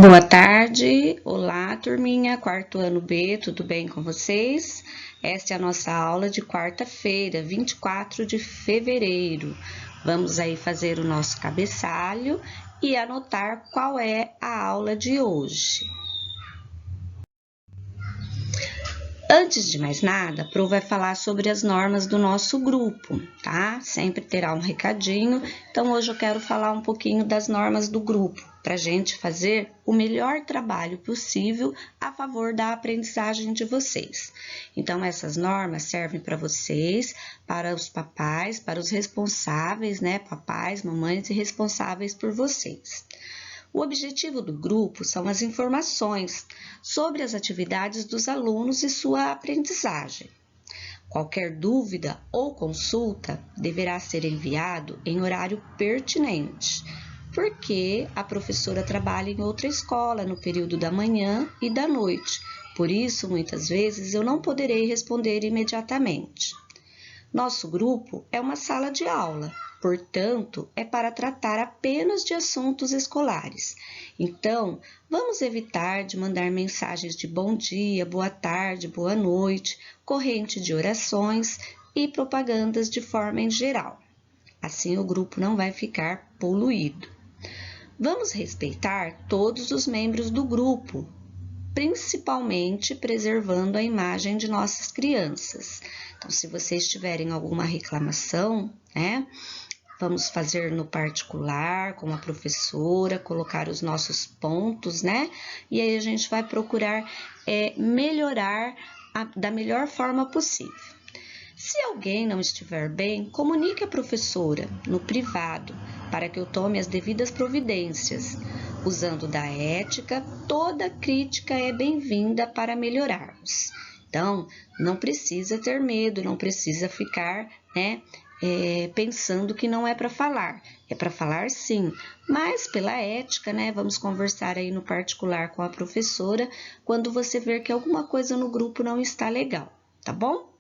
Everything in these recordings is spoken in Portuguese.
Boa tarde, olá turminha, quarto ano B, tudo bem com vocês? Esta é a nossa aula de quarta-feira, 24 de fevereiro. Vamos aí fazer o nosso cabeçalho e anotar qual é a aula de hoje. Antes de mais nada, a Pro vai falar sobre as normas do nosso grupo, tá? Sempre terá um recadinho, então hoje eu quero falar um pouquinho das normas do grupo, para a gente fazer o melhor trabalho possível a favor da aprendizagem de vocês. Então, essas normas servem para vocês, para os papais, para os responsáveis, né? Papais, mamães e responsáveis por vocês. O objetivo do grupo são as informações sobre as atividades dos alunos e sua aprendizagem. Qualquer dúvida ou consulta deverá ser enviado em horário pertinente, porque a professora trabalha em outra escola no período da manhã e da noite. Por isso, muitas vezes, eu não poderei responder imediatamente. Nosso grupo é uma sala de aula, portanto, é para tratar apenas de assuntos escolares. Então, vamos evitar de mandar mensagens de bom dia, boa tarde, boa noite, corrente de orações e propagandas de forma em geral. Assim, o grupo não vai ficar poluído. Vamos respeitar todos os membros do grupo, principalmente preservando a imagem de nossas crianças. Então, se vocês tiverem alguma reclamação, né, vamos fazer no particular, com a professora, colocar os nossos pontos, né, e aí a gente vai procurar melhorar da melhor forma possível. Se alguém não estiver bem, comunique à professora no privado, para que eu tome as devidas providências. Usando da ética, toda crítica é bem-vinda para melhorarmos. Então, não precisa ter medo, não precisa ficar, pensando que não é para falar. É para falar sim, mas pela ética, né? Vamos conversar aí no particular com a professora quando você ver que alguma coisa no grupo não está legal, tá bom?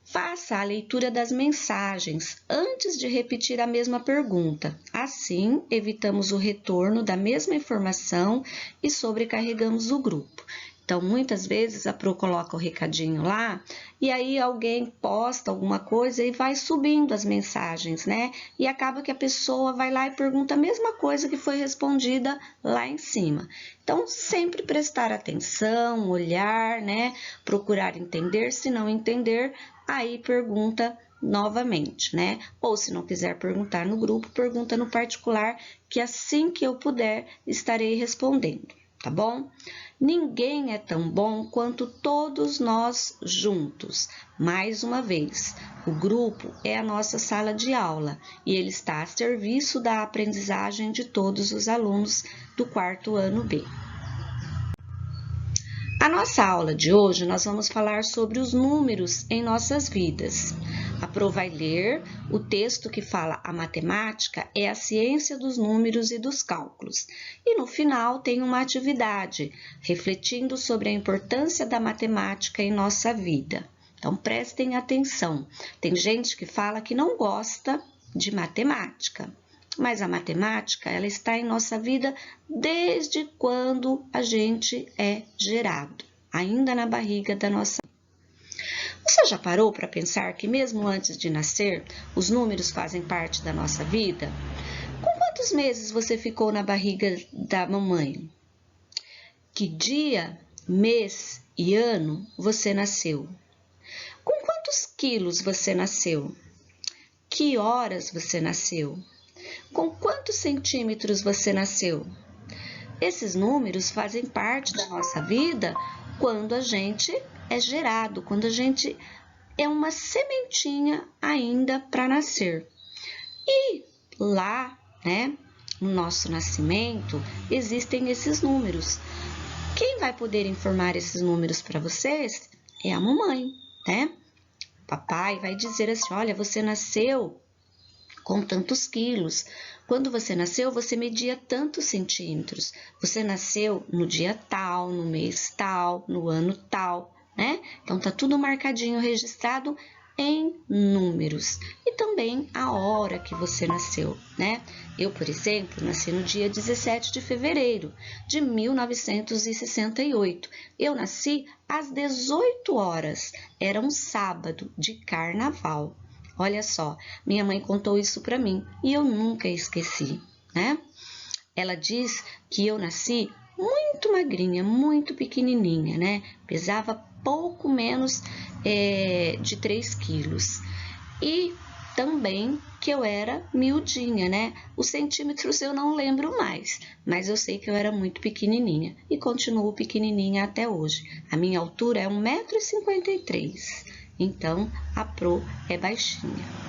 Faça a leitura das mensagens antes de repetir a mesma pergunta. Assim, evitamos o retorno da mesma informação e sobrecarregamos o grupo. Então, muitas vezes a Pro coloca o recadinho lá e aí alguém posta alguma coisa e vai subindo as mensagens, né? E acaba que a pessoa vai lá e pergunta a mesma coisa que foi respondida lá em cima. Então, sempre prestar atenção, olhar, né? Procurar entender, se não entender, aí pergunta novamente, né? Ou se não quiser perguntar no grupo, pergunta no particular, que assim que eu puder, estarei respondendo, tá bom? Ninguém é tão bom quanto todos nós juntos. Mais uma vez, o grupo é a nossa sala de aula e ele está a serviço da aprendizagem de todos os alunos do quarto ano B. A nossa aula de hoje, nós vamos falar sobre os números em nossas vidas. A Pro vai ler o texto que fala a matemática é a ciência dos números e dos cálculos. E no final tem uma atividade, refletindo sobre a importância da matemática em nossa vida. Então prestem atenção, tem gente que fala que não gosta de matemática. Mas a matemática, ela está em nossa vida desde quando a gente é gerado, ainda na barriga da nossa mãe. Você já parou para pensar que mesmo antes de nascer, os números fazem parte da nossa vida? Com quantos meses você ficou na barriga da mamãe? Que dia, mês e ano você nasceu? Com quantos quilos você nasceu? Que horas você nasceu? Com quantos centímetros você nasceu? Esses números fazem parte da nossa vida quando a gente é gerado, quando a gente é uma sementinha ainda para nascer. E lá, né, no nosso nascimento, existem esses números. Quem vai poder informar esses números para vocês é a mamãe, né? Papai vai dizer assim, olha, você nasceu com tantos quilos. Quando você nasceu, você media tantos centímetros. Você nasceu no dia tal, no mês tal, no ano tal, né? Então, tá tudo marcadinho, registrado em números e também a hora que você nasceu, né? Eu, por exemplo, nasci no dia 17 de fevereiro de 1968. Eu nasci às 18 horas, era um sábado de carnaval. Olha só, minha mãe contou isso para mim e eu nunca esqueci, né? Ela diz que eu nasci muito magrinha, muito pequenininha, né? Pesava pouco menos de 3 quilos. E também que eu era miudinha, né? Os centímetros eu não lembro mais, mas eu sei que eu era muito pequenininha e continuo pequenininha até hoje. A minha altura é 1,53 m, então a Pro é baixinha.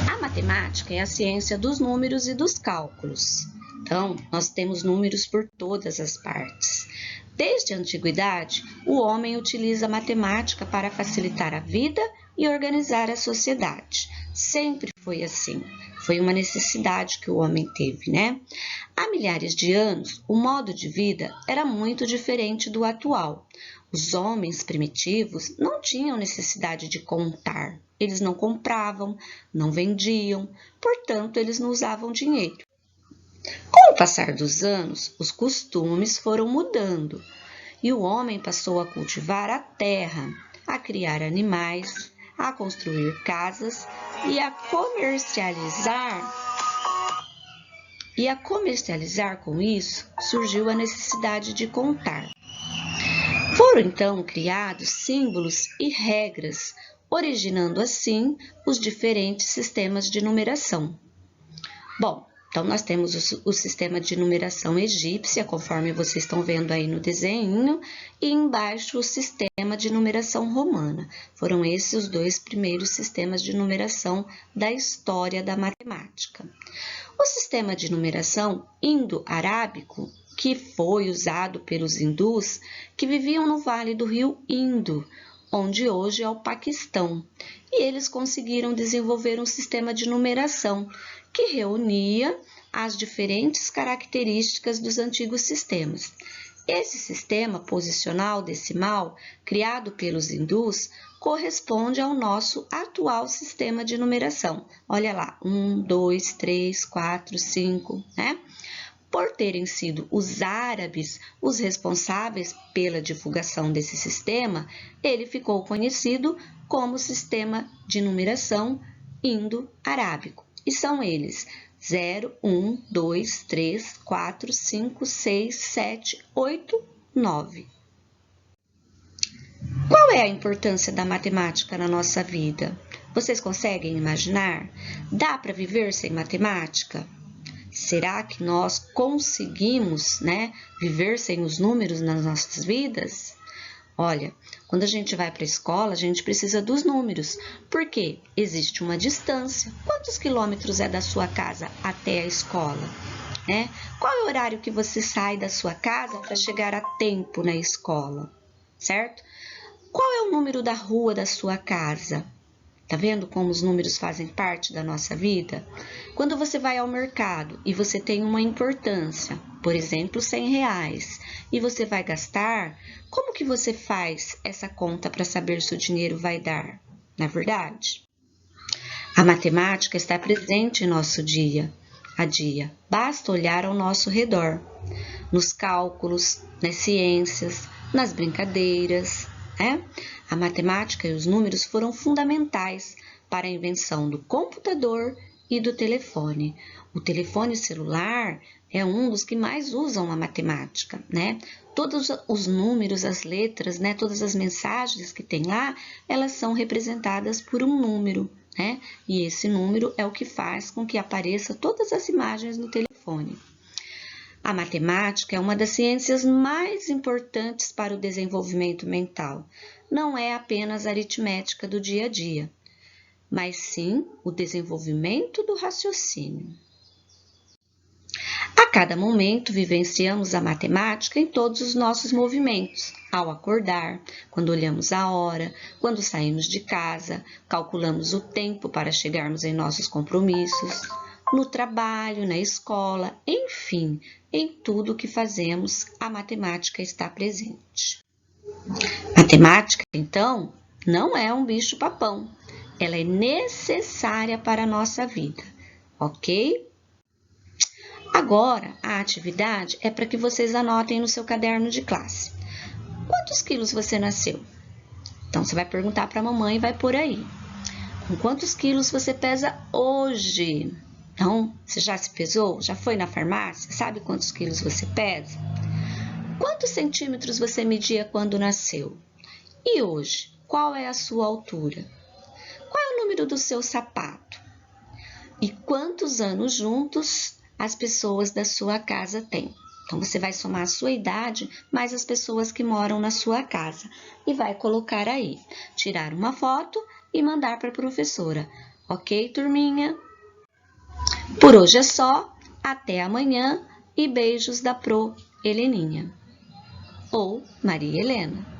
A matemática é a ciência dos números e dos cálculos. Então, nós temos números por todas as partes. Desde a antiguidade, o homem utiliza a matemática para facilitar a vida e organizar a sociedade. Sempre foi assim. Foi uma necessidade que o homem teve, né? Há milhares de anos, o modo de vida era muito diferente do atual. Os homens primitivos não tinham necessidade de contar. Eles não compravam, não vendiam, portanto, eles não usavam dinheiro. Com o passar dos anos, os costumes foram mudando e o homem passou a cultivar a terra, a criar animais, a construir casas e a comercializar. Com isso, surgiu a necessidade de contar. Foram então criados símbolos e regras, originando assim os diferentes sistemas de numeração. Bom, então nós temos o sistema de numeração egípcia, conforme vocês estão vendo aí no desenho, e embaixo o sistema de numeração romana. Foram esses os dois primeiros sistemas de numeração da história da matemática. O sistema de numeração indo-arábico, que foi usado pelos hindus que viviam no vale do rio Indo, onde hoje é o Paquistão, e eles conseguiram desenvolver um sistema de numeração que reunia as diferentes características dos antigos sistemas. Esse sistema posicional decimal, criado pelos hindus, corresponde ao nosso atual sistema de numeração. Olha lá, 1, 2, 3, 4, 5, né? Por terem sido os árabes os responsáveis pela divulgação desse sistema, ele ficou conhecido como sistema de numeração indo-arábico. E são eles 0, 1, 2, 3, 4, 5, 6, 7, 8, 9. Qual é a importância da matemática na nossa vida? Vocês conseguem imaginar? Dá para viver sem matemática? Será que nós conseguimos, viver sem os números nas nossas vidas? Olha, quando a gente vai para a escola, a gente precisa dos números, porque existe uma distância. Quantos quilômetros é da sua casa até a escola? Qual é o horário que você sai da sua casa para chegar a tempo na escola? Certo? Qual é o número da rua da sua casa? Tá vendo como os números fazem parte da nossa vida? Quando você vai ao mercado e você tem uma importância, por exemplo, R$100, e você vai gastar, como que você faz essa conta para saber se o dinheiro vai dar? Não é verdade? A matemática está presente em nosso dia a dia. Basta olhar ao nosso redor, nos cálculos, nas ciências, nas brincadeiras, A matemática e os números foram fundamentais para a invenção do computador e do telefone. O telefone celular é um dos que mais usam a matemática, Todos os números, as letras, todas as mensagens que tem lá, elas são representadas por um número, E esse número é o que faz com que apareça todas as imagens no telefone. A matemática é uma das ciências mais importantes para o desenvolvimento mental. Não é apenas a aritmética do dia a dia, mas sim o desenvolvimento do raciocínio. A cada momento vivenciamos a matemática em todos os nossos movimentos. Ao acordar, quando olhamos a hora, quando saímos de casa, calculamos o tempo para chegarmos em nossos compromissos, no trabalho, na escola, enfim, em tudo que fazemos, a matemática está presente. Matemática, então, não é um bicho-papão. Ela é necessária para a nossa vida, ok? Agora, a atividade é para que vocês anotem no seu caderno de classe. Quantos quilos você nasceu? Então, você vai perguntar para a mamãe e vai por aí. Com quantos quilos você pesa hoje? Então, você já se pesou? Já foi na farmácia? Sabe quantos quilos você pesa? Quantos centímetros você media quando nasceu? E hoje, qual é a sua altura? Qual é o número do seu sapato? E quantos anos juntos as pessoas da sua casa têm? Então, você vai somar a sua idade mais as pessoas que moram na sua casa e vai colocar aí, tirar uma foto e mandar para a professora. Ok, turminha? Por hoje é só, até amanhã e beijos da Pro Heleninha ou Maria Helena.